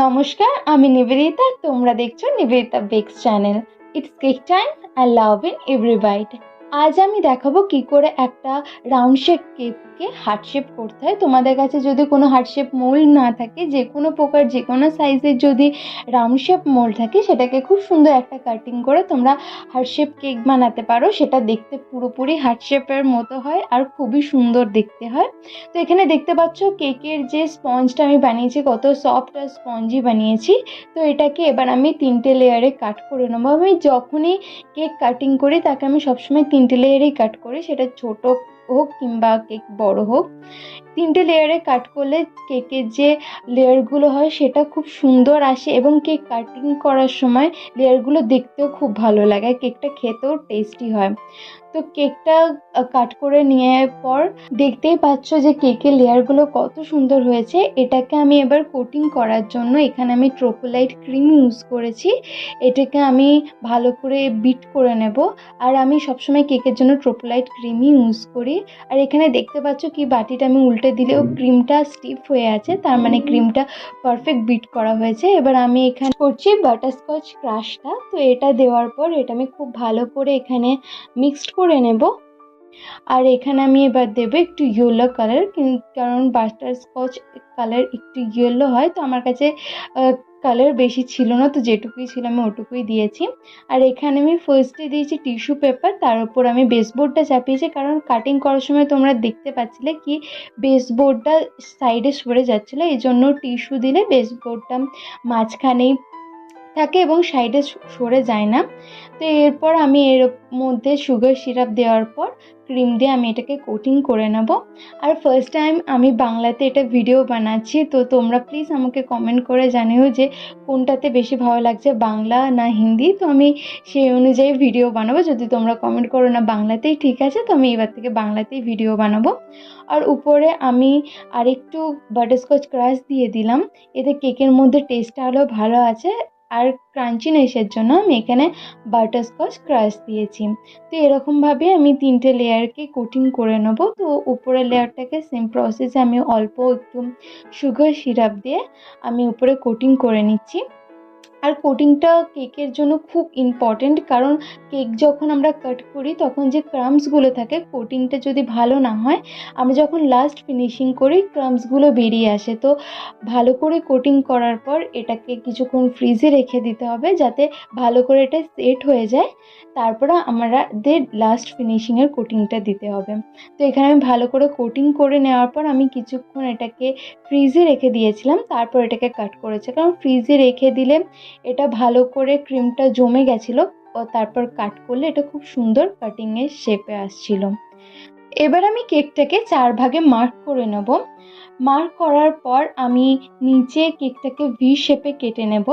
নমস্কার, আমি নিবেদিতা। তোমরা দেখছো Nivedita bakes channel. It's cake time and love in every bite. আজ আমি দেখাবো কি করে একটা রাউন্ড শেপ কেককে হার্ট শেপ করতে হয়। তোমাদের কাছে যদি কোনো হার্ট শেপ মোল্ড না থাকে, যে কোনো প্রকার যে কোনো সাইজের যদি রাউন্ড শেপ মোল্ড থাকে, সেটাকে খুব সুন্দর একটা কাটিং করে তোমরা হার্ট শেপ কেক বানাতে পারো। সেটা দেখতে পুরোপুরি হার্ট শেপের মতো হয় আর খুবই সুন্দর দেখতে হয়। তো এখানে দেখতে পাচ্ছ কেকের যে স্পঞ্জটা আমি বানিয়েছি, কত সফট আর স্পঞ্জি বানিয়েছি। তো এটাকে এবার আমি 3টে লেয়ারে কাট করে নেবো। আমি যখনই কেক কাটিং করি তাকে আমি সবসময় 3টে লেয়ারেই কাট করি, সেটা ছোট হোক কিংবা কেক বড় হোক। 3টে লেয়ারে কাট করলে কেকের যে লেয়ারগুলো হয় সেটা খুব সুন্দর আসে, এবং কেক কাটিং করার সময় লেয়ারগুলো দেখতেও খুব ভালো লাগে, কেকটা খেতেও টেস্টি হয়। তো কেকটা কাট করে নেওয়ার পর দেখতেই পাচ্ছ যে কেকের লেয়ারগুলো কত সুন্দর হয়েছে। এটাকে আমি এবার কোটিং করার জন্য এখানে আমি ট্রোপোলাইট ক্রিম ইউজ করেছি। এটাকে আমি ভালো করে বিট করে নেব। আর আমি সবসময় কেকের জন্য ট্রোপোলাইট ক্রিমই ইউজ করি। আর এখানে দেখতে পাচ্ছ কি বাটিটা আমি উল্টে দিলেও ক্রিমটা স্টিফ হয়ে আছে, তার মানে ক্রিমটা পারফেক্ট বিট করা হয়েছে। এবার আমি এখানে করছি বাটারস্কচ ক্রাশটা। তো এটা দেওয়ার পর এটা আমি খুব ভালো করে এখানে মিক্সড করে নেব। আর এখানে আমি এবার দেবো একটু ইয়েলো কালার, কারণ বাটারস্কচ কালার একটু ইয়েলো হয়। তো আমার কাছে কালার বেশি ছিল না, তো যেটুকুই ছিল আমি ওটুকুই দিয়েছি। আর এখানে আমি ফার্স্টে দিয়েছি টিস্যু পেপার, তার উপর আমি বেসবোর্ডটা চাপিয়েছি, কারণ কাটিং করার সময় তোমরা দেখতে পাচ্ছিলে কি বেসবোর্ডটা সাইডে সরে যাচ্ছিলো, এই জন্য টিস্যু দিলে বেসবোর্ডটা মাঝখানেই থাকে এবং সাইডে সরে যায় না। তো এরপর আমি এর মধ্যে সুগার সিরাপ দেওয়ার পর ক্রিম দিয়ে আমি এটাকে কোটিং করে নেব। আর ফার্স্ট টাইম আমি বাংলাতে এটা ভিডিও বানাচ্ছি, তো তোমরা প্লিজ আমাকে কমেন্ট করে জানিও যে কোনটাতে বেশি ভালো লাগছে, বাংলা না হিন্দি। তো আমি সেই অনুযায়ী ভিডিও বানাবো। যদি তোমরা কমেন্ট করো না বাংলাতেই ঠিক আছে, তো আমি এবার থেকে বাংলাতেই ভিডিও বানাবো। আর উপরে আমি আরেকটু বাটারস্কচ ক্রাশ দিয়ে দিলাম, এতে কেকের মধ্যে টেস্টটা হলেও ভালো আছে। আর ক্রাঞ্চিনেসের জন্য আমি এখানে বাটারস্কচ ক্রাশ দিয়েছি। তো এরকমভাবে আমি 3টে লেয়ারকে কোটিং করে নেবো। তো উপরের লেয়ারটাকে সেম প্রসেসে আমি অল্প একটু সুগার সিরাপ দিয়ে আমি উপরে কোটিং করে নিচ্ছি। আর কোটিংটা কেকের জন্য খুব ইম্পর্টেন্ট, কারণ কেক যখন আমরা কাট করি তখন যে ক্রাম্বসগুলো থাকে, কোটিংটা যদি ভালো না হয়, আমরা যখন লাস্ট ফিনিশিং করি ক্রাম্বসগুলো বেরিয়ে আসে। তো ভালো করে কোটিং করার পর এটাকে কিছুক্ষণ ফ্রিজে রেখে দিতে হবে, যাতে ভালো করে এটা সেট হয়ে যায়। তারপরে আমাদের লাস্ট ফিনিশিংয়ের কোটিংটা দিতে হবে। তো এখানে আমি ভালো করে কোটিং করে নেওয়ার পর আমি কিছুক্ষণ এটাকে ফ্রিজে রেখে দিয়েছিলাম, তারপর এটাকে কাট করেছে, কারণ ফ্রিজে রেখে দিলে এটা ভালো করে ক্রিমটা জমে গেছিলো, ও তারপর কাট করলে এটা খুব সুন্দর কাটিংয়ের শেপে আসছিল। এবার আমি কেকটাকে 4 ভাগে মার্ক করে নেব। মার্ক করার পর আমি নিচে কেকটাকে ভি শেপে কেটে নেব।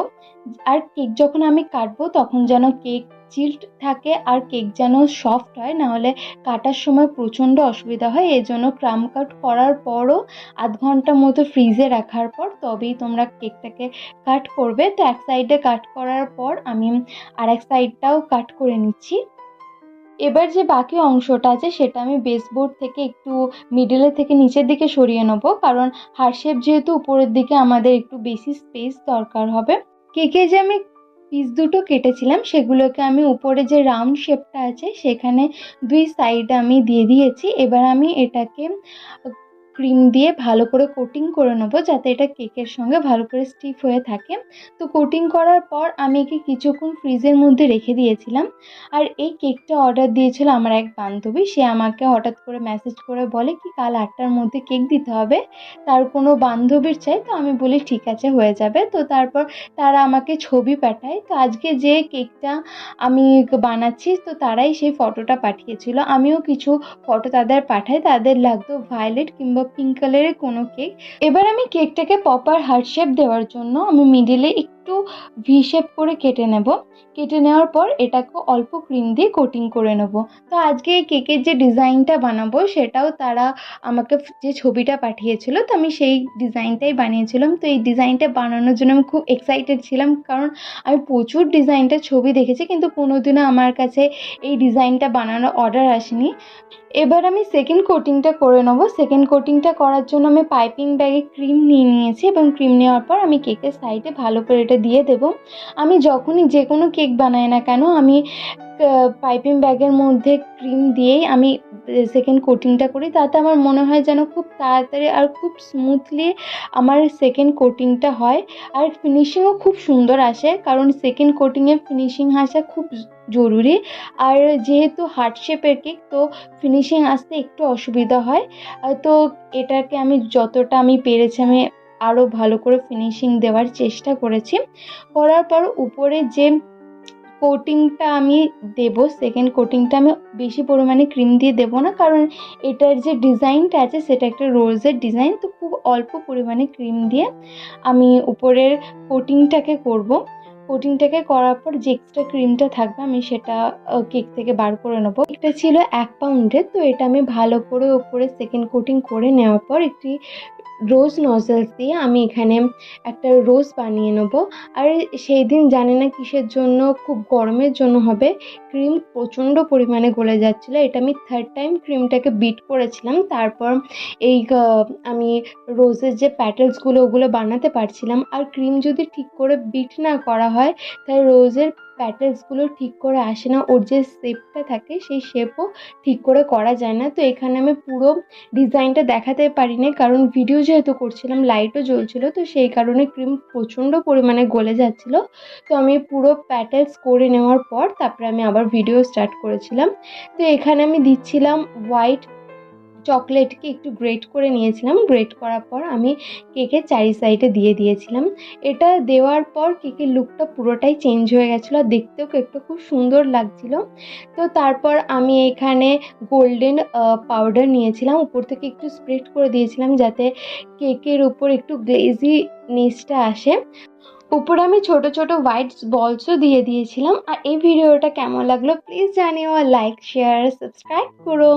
আর কেক যখন আমি কাটবো তখন যেন কেক চিল্ড থাকে আর কেক যেন সফট হয়, নাহলে কাটার সময় প্রচণ্ড অসুবিধা হয়। এই জন্য ক্রাম কাট করার পরও আধ ঘন্টা মতো ফ্রিজে রাখার পর তবেই তোমরা কেকটাকে কাট করবে। তো এক সাইডে কাট করার পর আমি আর এক সাইডটাও কাট করে নিচ্ছি। এবার যে বাকি অংশটা আছে সেটা আমি বেসবোর্ড থেকে একটু মিডলের থেকে নিচের দিকে সরিয়ে নেবো, কারণ হার্ট শেপ যেহেতু উপরের দিকে আমাদের একটু বেশি স্পেস দরকার হবে। কেকে যে আমি পিস দুটো কেটেছিলাম সেগুলোকে আমি উপরে যে রাউন্ড শেপটা আছে সেখানে 2 সাইড আমি দিয়ে দিয়েছি। এবার আমি এটাকে ক্রিম দিয়ে ভালো করে কোটিং করে নেবো, যাতে এটা কেকের সঙ্গে ভালো করে স্টিফ হয়ে থাকে। তো কোটিং করার পর আমি একে কিছুক্ষণ ফ্রিজের মধ্যে রেখে দিয়েছিলাম। আর এই কেকটা অর্ডার দিয়েছিল আমার এক বান্ধবী। সে আমাকে হঠাৎ করে মেসেজ করে বলে কি কাল 8টার মধ্যে কেক দিতে হবে, তার কোনো বান্ধবীর চাই। তো আমি বলি ঠিক আছে, হয়ে যাবে। তো তারপর তারা আমাকে ছবি পাঠায়। তো আজকে যে কেকটা আমি বানাচ্ছি, তো তারাই সেই ফটোটা পাঠিয়েছিল। আমিও কিছু ফটো তাদের পাঠাই, তাদের লাগতো ভায়োলেট কিংবা পিঙ্ক কালারের কোনো কেক। এবার আমি কেকটাকে প্রপার হার্ট শেপ দেওয়ার জন্য আমি মিডিলে একটু ভি শেপ করে কেটে নেব। কেটে নেওয়ার পর এটাকে অল্প ক্রিম দিয়ে কোটিং করে নেব। তো আজকে এই কেকের যে ডিজাইনটা বানাবো সেটাও তারা আমাকে যে ছবিটা পাঠিয়েছিল, তো আমি সেই ডিজাইনটাই বানিয়েছিলাম। তো এই ডিজাইনটা বানানোর জন্য আমি খুব এক্সাইটেড ছিলাম, কারণ আমি প্রচুর ডিজাইনটার ছবি দেখেছি কিন্তু কোনোদিনও আমার কাছে এই ডিজাইনটা বানানোর অর্ডার আসেনি। এবার আমি সেকেন্ড কোটিংটা করে নেব। সেকেন্ড কোটিংটা করার জন্য আমি পাইপিং ব্যাগে ক্রিম নিয়ে নিয়েছি এবং ক্রিম নেওয়ার পর আমি কেকের সাইডে ভালো করে এটা দিয়ে দেবো। আমি যখনই যে কোনো কেক বানাই না কেন আমি পাইপিং ব্যাগের মধ্যে ক্রিম দিয়েই আমি সেকেন্ড কোটিংটা করি। তাতে আমার মনে হয় যেন খুব তাড়াতাড়ি আর খুব স্মুথলি আমার সেকেন্ড কোটিংটা হয়, আর ফিনিশিংও খুব সুন্দর আসে, কারণ সেকেন্ড কোটিংয়ে ফিনিশিং আসা খুব জরুরি। আর যেহেতু হার্ট শেপের কেক, তো ফিনিশিং আসতে একটু অসুবিধা হয়। তো এটাকে আমি যতটা আমি পেরেছি আমি আরও ভালো করে ফিনিশিং দেওয়ার চেষ্টা করেছি। করার পর উপরে যে কোটিংটা আমি দেবো, সেকেন্ড কোটিংটা আমি বেশি পরিমাণে ক্রিম দিয়ে দেবো না, কারণ এটার যে ডিজাইনটা আছে সেটা একটা রোজের ডিজাইন। তো খুব অল্প পরিমাণে ক্রিম দিয়ে আমি উপরের কোটিংটাকে করব। কোটিংটাকে করার পর যে এক্সট্রা ক্রিমটা থাকবে আমি সেটা কেক থেকে বার করে নেবো। এটা ছিল 1 পাউন্ডের, তো এটা আমি ভালো করে উপরে সেকেন্ড কোটিং করে নেওয়ার পর একটি রোজ নজলস দিয়ে আমি এখানে একটা রোজ বানিয়ে নেব। আর সেই দিন জানি না কিসের জন্য, খুব গরমের জন্য হবে, ক্রিম প্রচণ্ড পরিমাণে গলে যাচ্ছিলো। এটা আমি থার্ড টাইম ক্রিমটাকে বিট করেছিলাম, তারপর এই আমি রোজের যে প্যাটেলসগুলো ওগুলো বানাতে পারছিলাম। আর ক্রিম যদি ঠিক করে বিট না করা হয় তাই রোজের প্যাটেলসগুলো ঠিক করে আসে না, ওর যে শেপটা থাকে সেই শেপও ঠিক করে করা যায় না। তো এখানে আমি পুরো ডিজাইনটা দেখাতে পারিনি, কারণ ভিডিও যেহেতু করছিলাম লাইটও জ্বলছিলো, তো সেই কারণে ক্রিম প্রচণ্ড পরিমাণে গলে যাচ্ছিলো। তো আমি পুরো প্যাটেলস করে নেওয়ার পর তারপরে আমি আবার ভিডিও স্টার্ট করেছিলাম। তো এখানে আমি দিচ্ছিলাম হোয়াইট চকলেটকে একটু গ্রেট করে নিয়েছিলাম। গ্রেট করার পর আমি কেকের চারি সাইডে দিয়ে দিয়েছিলাম। এটা দেওয়ার পর কেকের লুকটা পুরোটাই চেঞ্জ হয়ে গেছিলো, আর দেখতেও কেকটা খুব সুন্দর লাগছিলো। তো তারপর আমি এখানে গোল্ডেন পাউডার নিয়েছিলাম, উপর থেকে একটু স্প্রেড করে দিয়েছিলাম যাতে কেকের উপর একটু গ্লেজিনেসটা আসে। উপরে আমি ছোট ছোট হোয়াইট বলসও দিয়ে দিয়েছিলাম। আর এই ভিডিওটা কেমন লাগলো প্লিজ জানিও, আর লাইক শেয়ার সাবস্ক্রাইব করো।